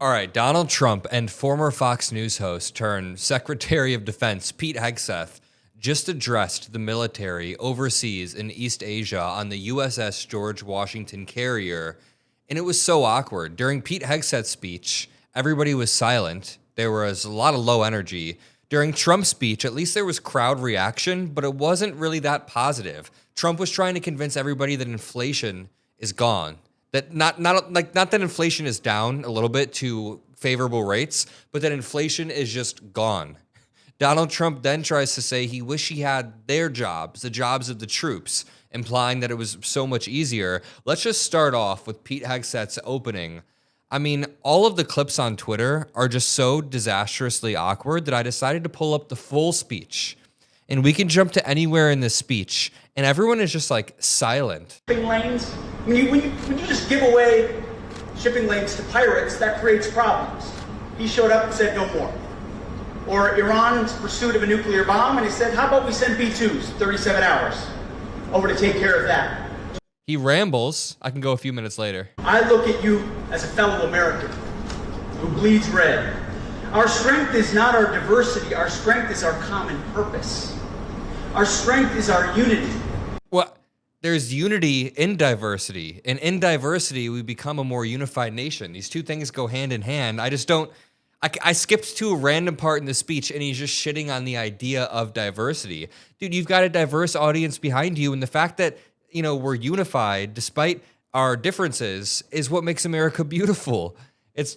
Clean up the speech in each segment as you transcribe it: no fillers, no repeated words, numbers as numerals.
All right, Donald Trump and former Fox News host turned Secretary of Defense Pete Hegseth just addressed the military overseas in East Asia on the USS George Washington carrier, and it was so awkward. During Pete Hegseth's speech, everybody was silent. There was a lot of low energy. During Trump's speech, at least there was crowd reaction, but it wasn't really that positive. Trump was trying to convince everybody that inflation is gone. That not that inflation is down a little bit to favorable rates, but that inflation is just gone. Donald Trump then tries to say he wish he had their jobs, the jobs of the troops, implying that it was so much easier. Let's just start off with Pete Hegseth's opening. I mean, all of the clips on Twitter are just so disastrously awkward that I decided to pull up the full speech. And we can jump to anywhere in this speech, and everyone is just like silent. Shipping lanes, when you just give away shipping lanes to pirates, that creates problems. He showed up and said no more. Or Iran's pursuit of a nuclear bomb, and he said, how about we send B-2s, 37 hours, over to take care of that. He rambles. I can go a few minutes later. I look at you as a fellow American who bleeds red. Our strength is not our diversity. Our strength is our common purpose. Our strength is our unity. Well, there's unity in diversity, and in diversity, we become a more unified nation. These two things go hand in hand. I skipped to a random part in the speech, and he's just shitting on the idea of diversity. Dude, you've got a diverse audience behind you, and the fact that, you know, we're unified despite our differences is what makes America beautiful.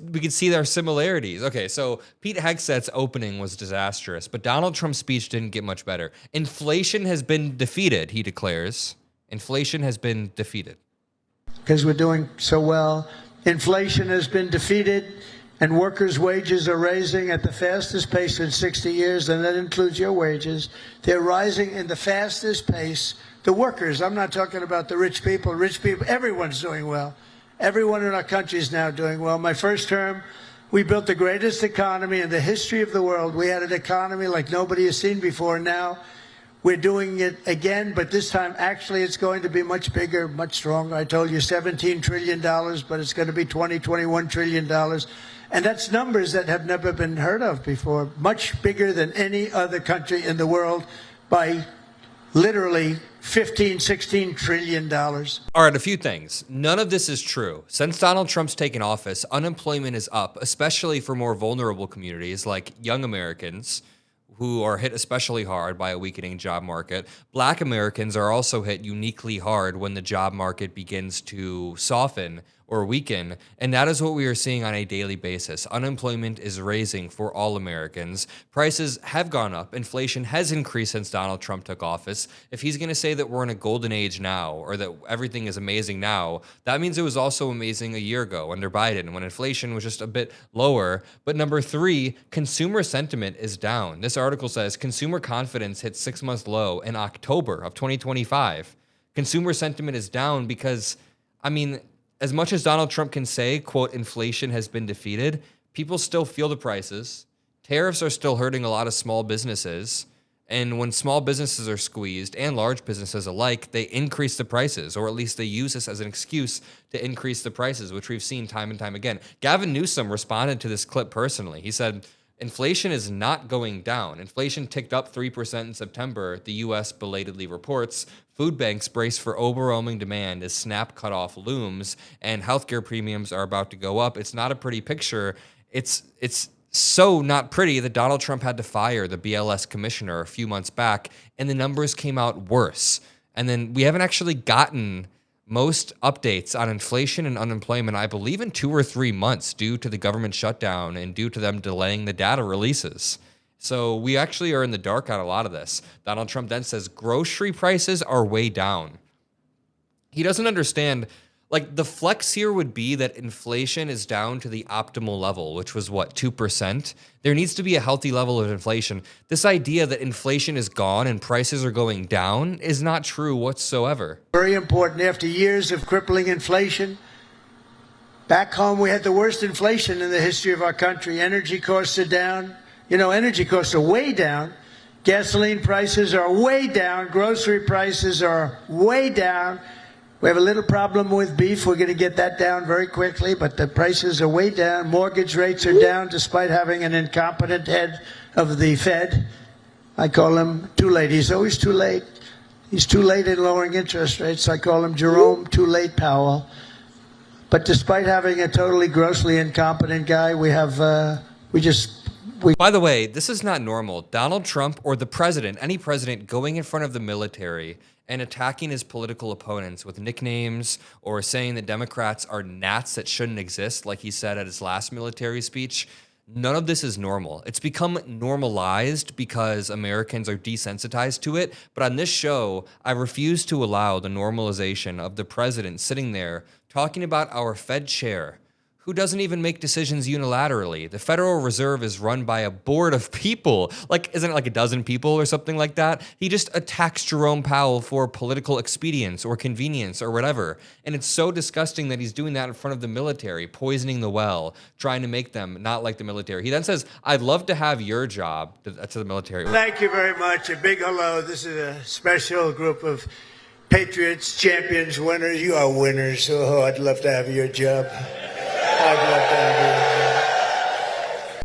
We can see their similarities. Okay, so Pete Hegseth's opening was disastrous, but Donald Trump's speech didn't get much better. Inflation has been defeated, he declares. Inflation has been defeated. Because we're doing so well. Inflation has been defeated, and workers' wages are rising at the fastest pace in 60 years, and that includes your wages. They're rising in the fastest pace. The workers, I'm not talking about the rich people. Rich people, everyone's doing well. Everyone in our country is now doing well. My first term, we built the greatest economy in the history of the world. We had an economy like nobody has seen before. Now we're doing it again, but this time actually it's going to be much bigger, much stronger. I told you $17 trillion, but it's going to be $21 trillion. And that's numbers that have never been heard of before. Much bigger than any other country in the world by literally $16 trillion. All right, a few things. None of this is true. Since Donald Trump's taken office, unemployment is up, especially for more vulnerable communities like young Americans who are hit especially hard by a weakening job market. Black Americans are also hit uniquely hard when the job market begins to soften or weaken, and that is what we are seeing on a daily basis. Unemployment is rising for all Americans. Prices have gone up. Inflation has increased since Donald Trump took office. If he's going to say that we're in a golden age now, or that everything is amazing now, that means it was also amazing a year ago under Biden when inflation was just a bit lower. But number three, consumer sentiment is down. This article says consumer confidence hit 6-month low in October of 2025. Consumer sentiment is down because, I mean, as much as Donald Trump can say, quote, inflation has been defeated, people still feel the prices. Tariffs are still hurting a lot of small businesses. And when small businesses are squeezed, and large businesses alike, they increase the prices, or at least they use this as an excuse to increase the prices, which we've seen time and time again. Gavin Newsom responded to this clip personally. He said, inflation is not going down. Inflation ticked up 3% in September, the U.S. belatedly reports. Food banks brace for overwhelming demand as SNAP cutoff looms, and healthcare premiums are about to go up. It's not a pretty picture. It's so not pretty that Donald Trump had to fire the BLS commissioner a few months back, and the numbers came out worse. And then we haven't actually gotten most updates on inflation and unemployment, I believe, in 2 or 3 months due to the government shutdown and due to them delaying the data releases. So we actually are in the dark on a lot of this. Donald Trump then says grocery prices are way down. He doesn't understand, like, the flex here would be that inflation is down to the optimal level, which was what, 2%? There needs to be a healthy level of inflation. This idea that inflation is gone and prices are going down is not true whatsoever. Very important. After years of crippling inflation, back home we had the worst inflation in the history of our country. Energy costs are down. You know, energy costs are way down. Gasoline prices are way down. Grocery prices are way down. We have a little problem with beef. We're going to get that down very quickly, but the prices are way down. Mortgage rates are down despite having an incompetent head of the Fed. I call him too late. He's always too late. He's too late in lowering interest rates. I call him Jerome Too Late Powell. But despite having a totally grossly incompetent guy, we have, By the way, this is not normal. Donald Trump or the president, any president, going in front of the military and attacking his political opponents with nicknames or saying that Democrats are gnats that shouldn't exist, like he said at his last military speech. None of this is normal. It's become normalized because Americans are desensitized to it. But on this show, I refuse to allow the normalization of the president sitting there talking about our Fed chair, who doesn't even make decisions unilaterally. The Federal Reserve is run by a board of people. Like, isn't it like a dozen people or something like that? He just attacks Jerome Powell for political expedience or convenience or whatever. And it's so disgusting that he's doing that in front of the military, poisoning the well, trying to make them not like the military. He then says, I'd love to have your job, to the military. Thank you very much. A big hello. This is a special group of patriots, champions, winners. You are winners. Oh, I'd love to have your job.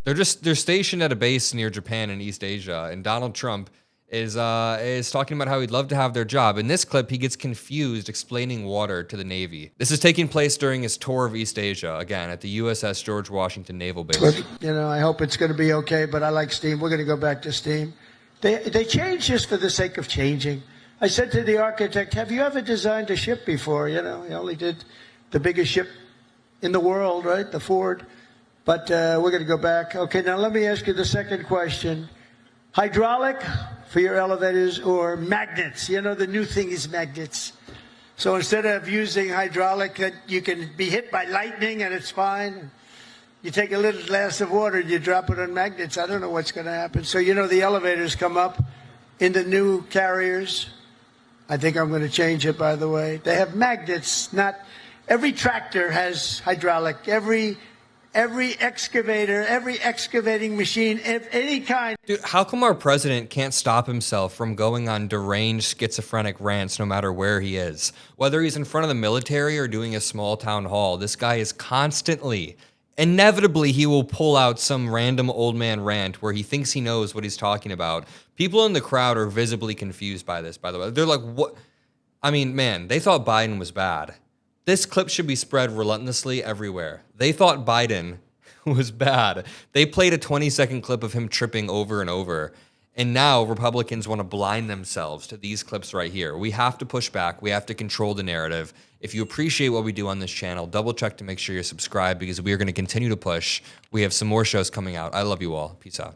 They're stationed at a base near Japan in East Asia, and Donald Trump is talking about how he'd love to have their job. In this clip, he gets confused explaining water to the Navy. This is taking place during his tour of East Asia, again, at the USS George Washington Naval Base. You know, I hope it's going to be okay, but I like steam. We're going to go back to steam. They change just for the sake of changing. I said to the architect, have you ever designed a ship before? You know, he only did the biggest ship in the world, right? The Ford. But we're going to go back. Okay, now let me ask you the second question. Hydraulic for your elevators or magnets? You know, the new thing is magnets. So instead of using hydraulic, you can be hit by lightning and it's fine. You take a little glass of water and you drop it on magnets. I don't know what's going to happen. So, you know, the elevators come up in the new carriers. I think I'm going to change it, by the way. They have magnets, not... Every tractor has hydraulic. Every excavator, every excavating machine, any kind. Dude, how come our president can't stop himself from going on deranged schizophrenic rants no matter where he is? Whether he's in front of the military or doing a small town hall, this guy is constantly, inevitably, he will pull out some random old man rant where he thinks he knows what he's talking about. People in the crowd are visibly confused by this, by the way. They're like, what? I mean, man, they thought Biden was bad. This clip should be spread relentlessly everywhere. They thought Biden was bad. They played a 20-second clip of him tripping over and over. And now Republicans want to blind themselves to these clips right here. We have to push back. We have to control the narrative. If you appreciate what we do on this channel, double check to make sure you're subscribed because we are going to continue to push. We have some more shows coming out. I love you all. Peace out.